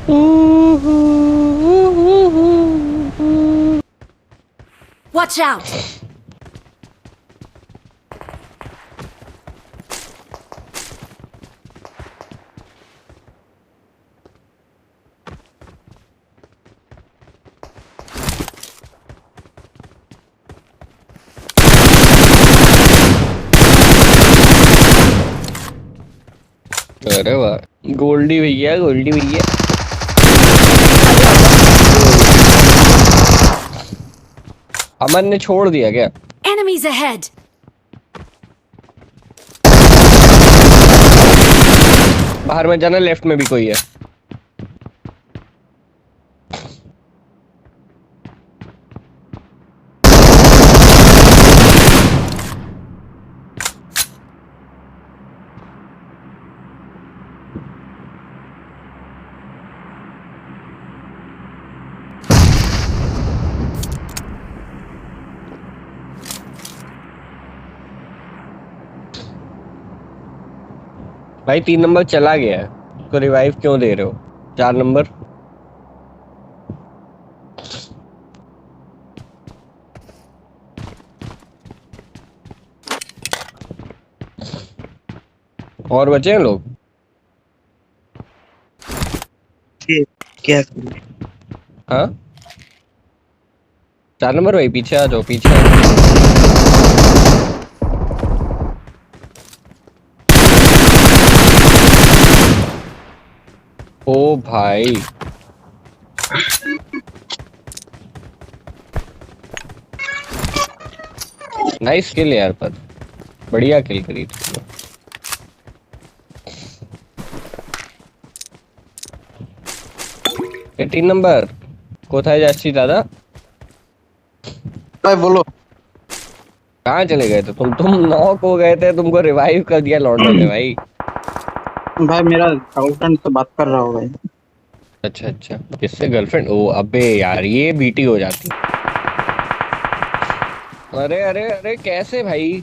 Watch out! अरे वाह, गोल्डी भैया, गोल्डी भैया। अमन ने छोड़ दिया क्या? Enemies ahead! बाहर में जाना, लेफ्ट में भी कोई है। भाई 3 नंबर चला गया है, उसको रिवाइव क्यों दे रहे हो? 4 नंबर और बचे हैं लोग। क्या? हाँ 4 नंबर भाई, पीछे आ जाओ, पीछे आ जाओ। ओ भाई, नाइस किल यार, पर बढ़िया किल करी तुमने। ये 3 नंबर कोথায় যাচ্ছি दादा? भाई बोलो। कहाँ चले गए थे तुम नॉक हो गए थे, तुमको रिवाइव कर दिया लौंडे ने भाई। भाई मेरा गर्लफ्रेंड से बात कर रहा हो भाई। अच्छा अच्छा, किससे? गर्लफ्रेंड? ओ अबे यार, ये बीटी हो जाती। अरे अरे अरे, कैसे भाई?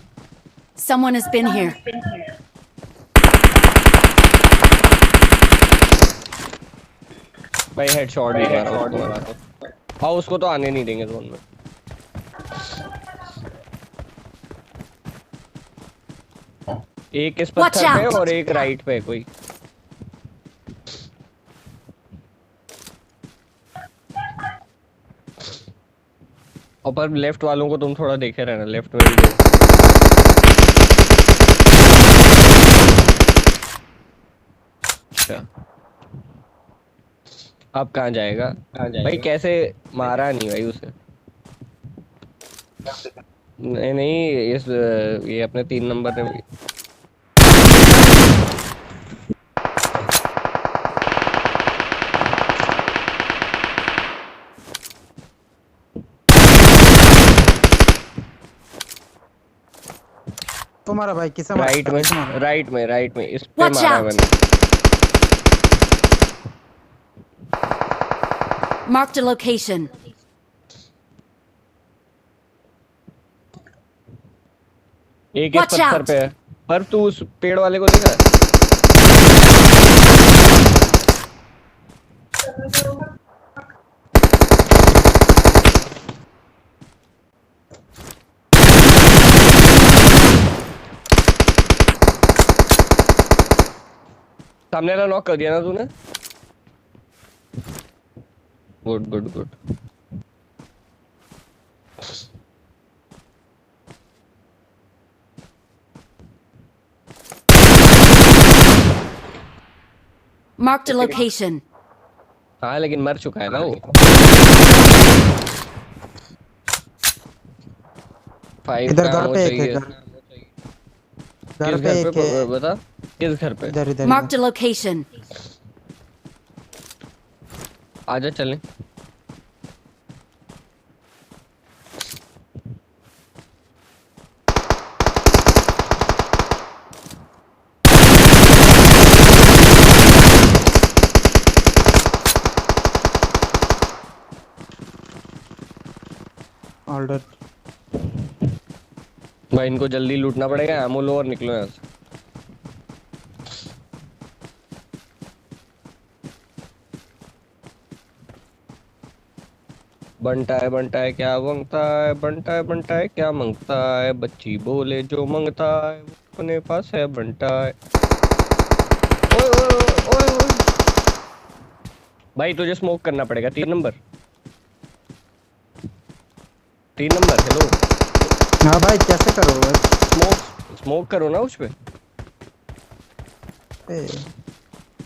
Someone has been here. भाई हेडशॉट भी मारा। हाँ उसको तो आने नहीं देंगे जोन में। एक इस Watch पत्थर पे out! और एक राइट पे कोई। और पर लेफ्ट वालों को तुम थोड़ा देखे रहना, लेफ्ट में भी दो। अच्छा अब कहाँ जाएगा? भाई कैसे मारा नहीं भाई उसे? नहीं नहीं, ये अपने 3 नंबर ने। तुम्हारा भाई किसा राइट में इस पे Watch मारा out! मैंने। Marked a location. एक इस Watch पत्थर out! पे है, पर तू उस पेड़ वाले को देखा है? सामने वाला नॉक कर दिया ना तूने? Good good good. Marked a location. हाँ लेकिन मर चुका है ना वो। 5 इधर का घर ammo पे एक है, चाहिए। घर किस पे घर एक पे है। बता, किस घर पे? इधर इधर Marked a location. आजा चलें। ऑर्डर। भाई इनको जल्दी लूटना पड़ेगा, एमो लो और निकलो यहाँ से। बंटा है क्या मांगता है, बंटा है क्या मांगता है, बच्ची बोले जो मांगता है वो अपने पास है बंटा है। ओए ओए ओए ओए ओए। भाई तुझे स्मोक करना पड़ेगा 3 नंबर, 3 नंबर। हेलो, हाँ भाई कैसे करो? स्मोक स्मोक करो ना उस पे। ए,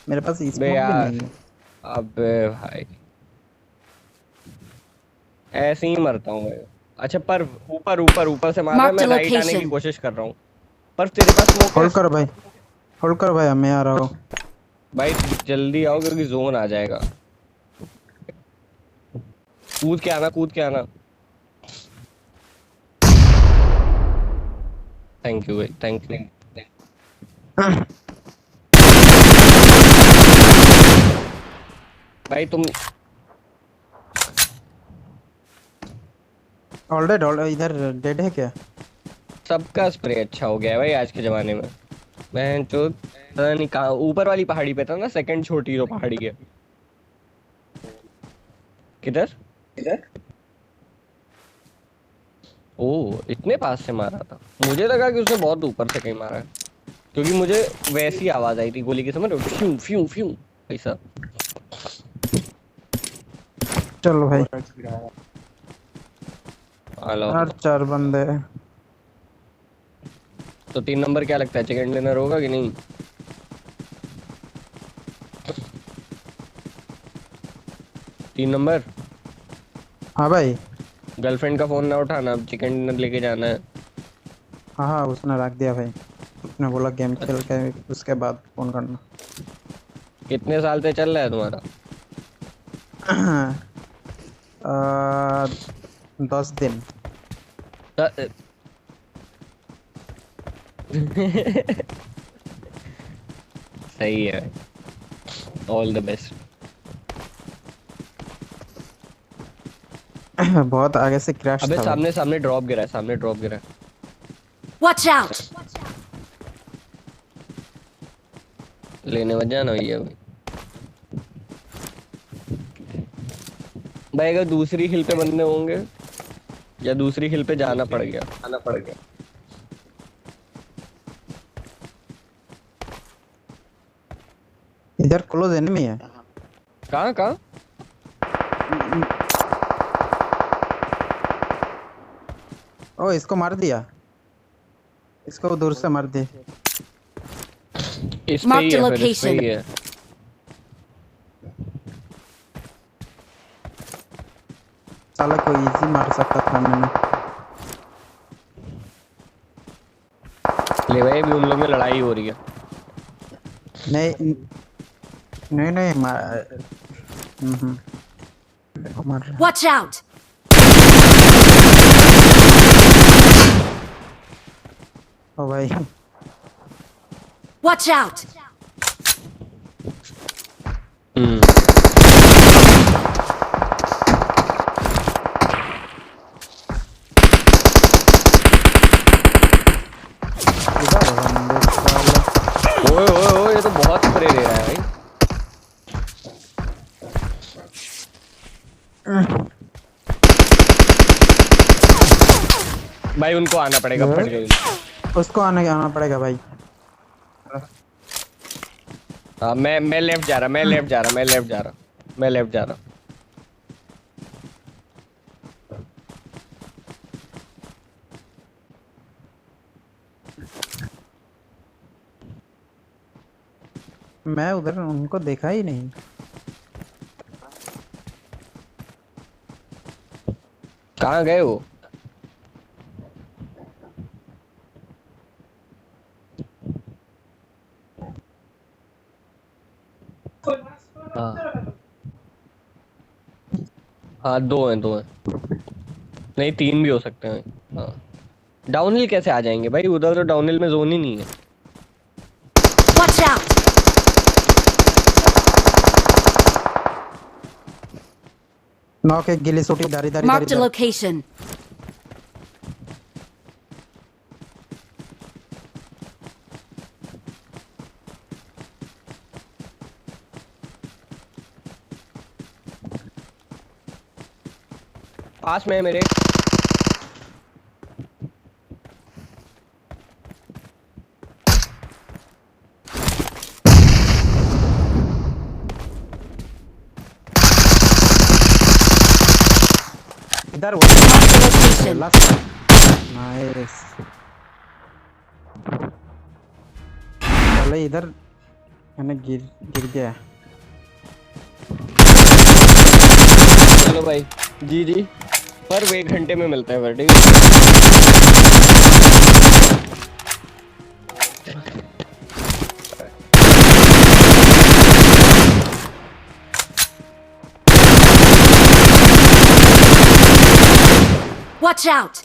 मेरे पास बे स्मोक भी यार, नहीं है। अबे भाई ऐसे ही मरता हूँ मैं। अच्छा पर ऊपर ऊपर ऊपर से मार रहा है, Marked मैं a राइट आने की location. कोशिश कर रहा हूँ। पर तेरे पास स्मोक है? होल्ड करो भाई, होल्ड करो भाई, मैं आ रहा हूँ। भाई जल्दी आओ क्योंकि जोन आ जाएगा। कूद के आना, कूद के आना। थैंक यू भाई, थैंक यू। भाई तुम ऑलरेडी इधर डेड है क्या? सबका स्प्रे अच्छा हो गया है भाई आज के जमाने में। मैं जो पता नहीं कहाँ ऊपर वाली पहाड़ी पे था ना, सेकंड छोटी जो पहाड़ी है। किधर? ओ, इतने पास से मारा था। मुझे लगा कि उसने बहुत ऊपर से कहीं मारा है, क्योंकि मुझे वैसी आवाज आई थी गोली की, समझ रहे हो, फ्यू फ्यू फ्यू ऐसा। चलो भाई, हेलो। यार 4 बंदे। तो 3 नंबर क्या लगता है, चिकन डिनर होगा कि नहीं? 3 नंबर, हाँ भाई। गर्लफ्रेंड का फोन ना उठाना, अब चिकन डिनर लेके जाना है। हाँ हाँ, उसने रख दिया भाई। उसने बोला गेम खेल अच्छा, के उसके बाद फोन करना। कितने साल से चल रहा है तुम्हारा? 10 दिन। त- सही है, ऑल द बेस्ट। बहुत आगे से क्रैश अबे था भाई। सामने सामने ड्रॉप गिरा है, सामने ड्रॉप गिरा है। Watch out! लेने मत जाना भैया भाई। भाई अगर दूसरी हिल पे बंदे होंगे, या दूसरी हिल पे जाना पड़ गया। इधर क्लोज एनिमी है। कहाँ कहाँ? ओ, इसको मार दिया। इसको दूर से मार दे। इस पे ही Marked a है, फिर इस पे location. ही है। साला को इजी मार सकता था मैंने। ले भाई अभी उन लोग में लड़ाई हो रही है। नहीं नहीं नहीं, मार रहा है। Watch out! ओ भाई। Watch out! हम्म। इधर बंदे साले। ओए ओए ओए, ये तो बहुत स्प्रे दे रहा है भाई। भाई उनको आना पड़ेगा, फट गई उनकी। उसको आना पड़ेगा भाई। हाँ मैं लेफ्ट जा रहा, मैं लेफ्ट जा रहा, मैं लेफ्ट जा रहा, मैं लेफ्ट जा रहा। मैं उधर उनको देखा ही नहीं। कहाँ गए वो? हाँ हाँ, दो हैं, दो हैं। नहीं, 3 भी हो सकते हैं। हाँ, डाउनहिल कैसे आ जाएंगे भाई, उधर तो डाउनहिल में जोन ही नहीं है। Watch out! नॉक एक गिली सोटी, दारी दारी दारी Marked a दारी। location. पास में है मेरे। इधर वो Marked a location. Last nice चले इधर मैंने गिर गिर गया चलो भाई जी जी पर 1 घंटे में मिलता है वर्डिंग। Watch out!